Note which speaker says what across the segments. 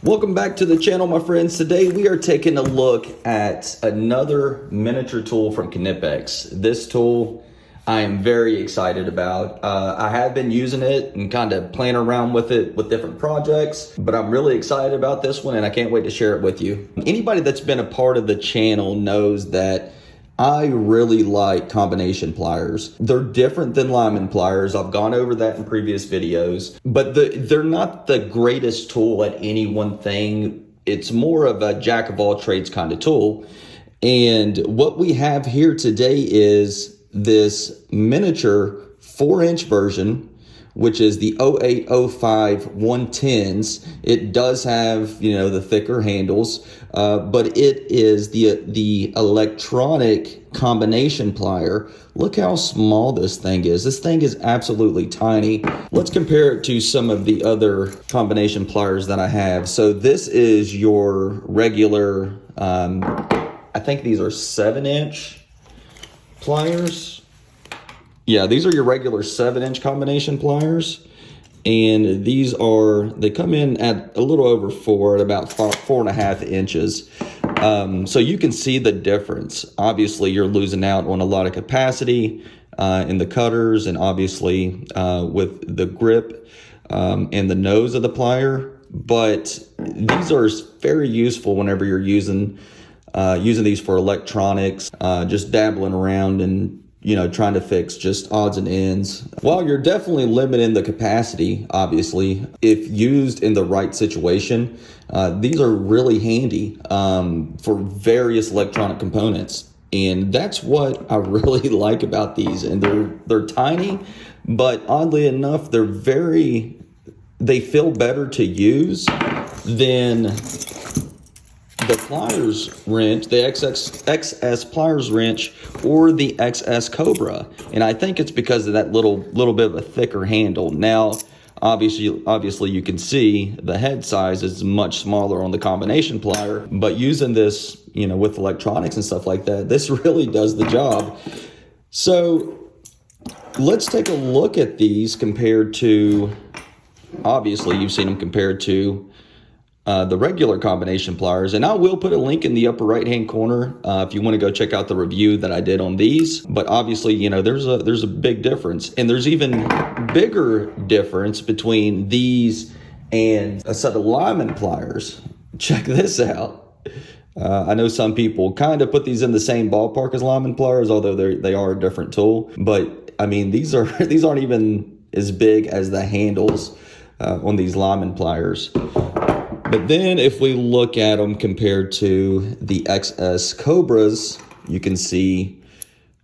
Speaker 1: Welcome back to the channel, my friends. Today we are taking a look at another miniature tool from Knipex. This tool I am very excited about. I have been using it and kind of playing around with it with different projects, but I'm really excited about this one and I can't wait to share it with you. Anybody that's been a part of the channel knows that I really like combination pliers. They're different than lineman pliers. I've gone over that in previous videos, but they're not the greatest tool at any one thing. It's more of a jack of all trades kind of tool. And what we have here today is this miniature 4-inch version, which is the 0805 110s. It does have, the thicker handles, but it is the electronic combination plier. Look how small this thing is. This thing is absolutely tiny. Let's compare it to some of the other combination pliers that I have. So this is your regular, I think these are 7-inch pliers. Yeah, these are your regular 7-inch combination pliers, and they come in at a little over 4, at about 4.5 inches. So you can see the difference. Obviously, you're losing out on a lot of capacity in the cutters, and obviously with the grip and the nose of the plier. But these are very useful whenever you're using these for electronics, just dabbling around and trying to fix just odds and ends. While you're definitely limiting the capacity, obviously, if used in the right situation, these are really handy for various electronic components. And that's what I really like about these. And they're tiny, but oddly enough, they feel better to use than the pliers wrench, the XS pliers wrench, or the XS Cobra. And I think it's because of that little bit of a thicker handle. Now, obviously you can see the head size is much smaller on the combination plier, but using this, with electronics and stuff like that, this really does the job. So let's take a look at these compared to, obviously you've seen them compared to the regular combination pliers, and I will put a link in the upper right hand corner if you want to go check out the review that I did on these. But obviously, there's a big difference, and there's even bigger difference between these and a set of lineman pliers. Check this out. I know some people kind of put these in the same ballpark as lineman pliers, although they are a different tool. But I mean, these aren't even as big as the handles on these lineman pliers. But then if we look at them compared to the XS Cobras, you can see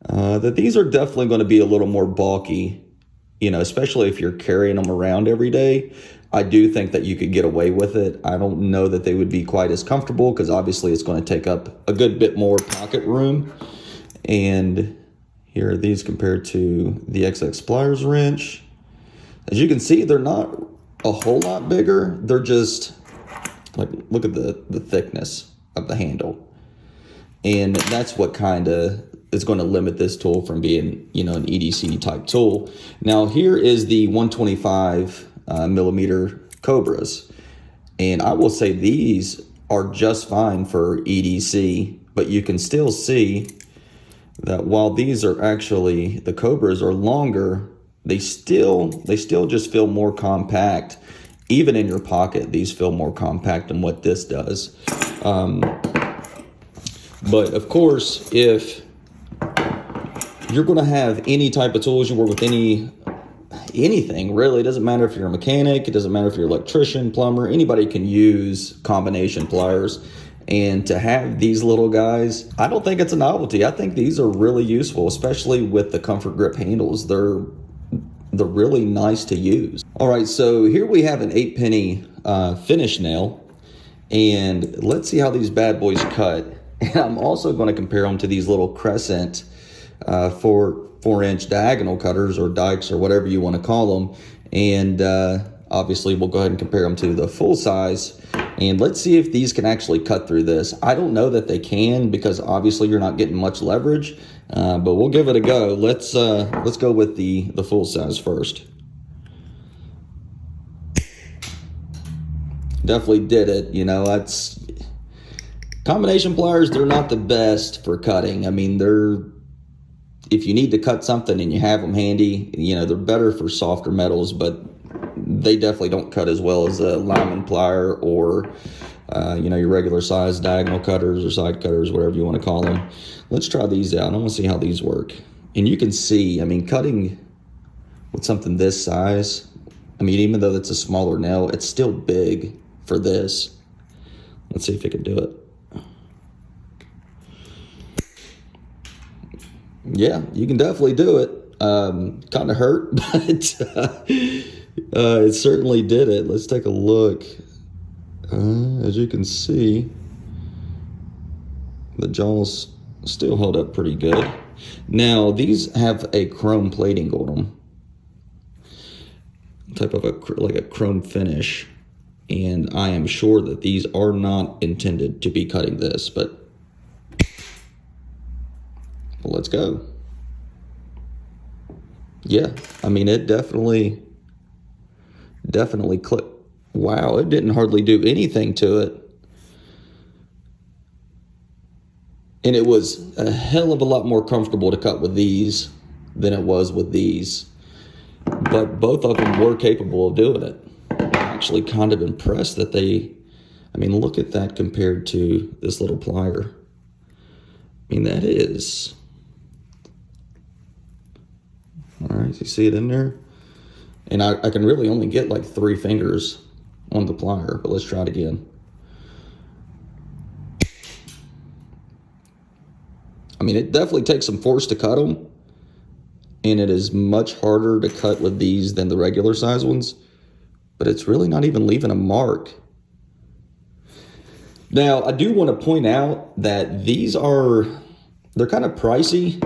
Speaker 1: that these are definitely going to be a little more bulky, especially if you're carrying them around every day. I do think that you could get away with it. I don't know that they would be quite as comfortable because obviously it's going to take up a good bit more pocket room. And here are these compared to the XX Pliers wrench. As you can see, they're not a whole lot bigger. They're just... look at the thickness of the handle. And that's what kind of is going to limit this tool from being, an EDC type tool. Now here is the 125 millimeter Cobras. And I will say these are just fine for EDC, but you can still see that while these are actually, the Cobras are longer, they still just feel more compact. Even in your pocket, these feel more compact than what this does. But of course, if you're going to have any type of tools, you work with anything really, it doesn't matter if you're a mechanic, it doesn't matter if you're an electrician, plumber, anybody can use combination pliers. And to have these little guys, I don't think it's a novelty. I think these are really useful, especially with the comfort grip handles. They're really nice to use. All right, so here we have an 8-penny finish nail, and let's see how these bad boys cut. And I'm also going to compare them to these little crescent 4-inch diagonal cutters, or dikes, or whatever you want to call them. And obviously we'll go ahead and compare them to the full size, and let's see if these can actually cut through this. I don't know that they can, because obviously you're not getting much leverage, but we'll give it a go. Let's go with the full size first. definitely did it. You know, that's combination pliers. They're not the best for cutting. I mean, if you need to cut something and you have them handy, you know, they're better for softer metals, but they definitely don't cut as well as a lineman plier or, you know, your regular size diagonal cutters or side cutters, whatever you want to call them. Let's try these out. I want to see how these work. And you can see, I mean, cutting with something this size, I mean, even though that's a smaller nail, it's still big for this. Let's see if it can do it. Yeah, you can definitely do it. Kind of hurt, but it certainly did it. Let's take a look. As you can see, the jaws still hold up pretty good. Now, these have a chrome plating on them, type of like a chrome finish, and I am sure that these are not intended to be cutting this, but let's go. Yeah, I mean, it definitely clicked. Wow, it didn't hardly do anything to it. And it was a hell of a lot more comfortable to cut with these than it was with these. But both of them were capable of doing it. I'm actually kind of impressed that I mean, look at that compared to this little plier. I mean, that is... All right, you see it in there? And I can really only get like 3 fingers on the plier, but let's try it again. I mean, it definitely takes some force to cut them, and it is much harder to cut with these than the regular size ones, but it's really not even leaving a mark. Now, I do want to point out that they're kind of pricey.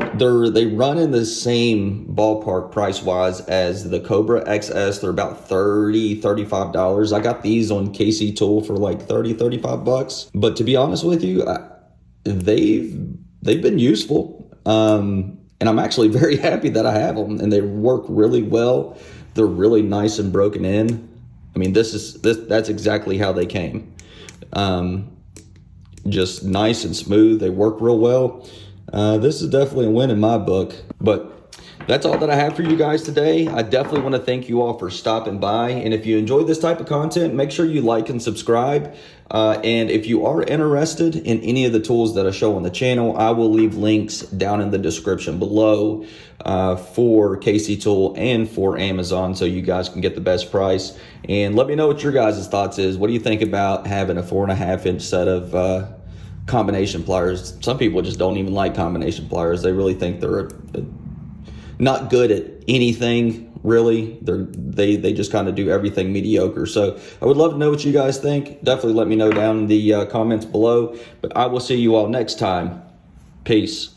Speaker 1: They run in the same ballpark price-wise as the Cobra XS. They're about $30, $35. I got these on KC Tool for like $30, $35. But to be honest with you, they've been useful. And I'm actually very happy that I have them, and they work really well. They're really nice and broken in. I mean, that's exactly how they came. Just nice and smooth. They work real well. This is definitely a win in my book, but that's all that I have for you guys today. I definitely want to thank you all for stopping by. And if you enjoyed this type of content, make sure you like and subscribe. And if you are interested in any of the tools that I show on the channel, I will leave links down in the description below for KC Tool and for Amazon, so you guys can get the best price. And let me know what your guys' thoughts is. What do you think about having a 4.5-inch set of combination pliers? Some people just don't even like combination pliers. They really think they're not good at anything, really. They just kind of do everything mediocre. So I would love to know what you guys think. Definitely let me know down in the comments below. But I will see you all next time. Peace.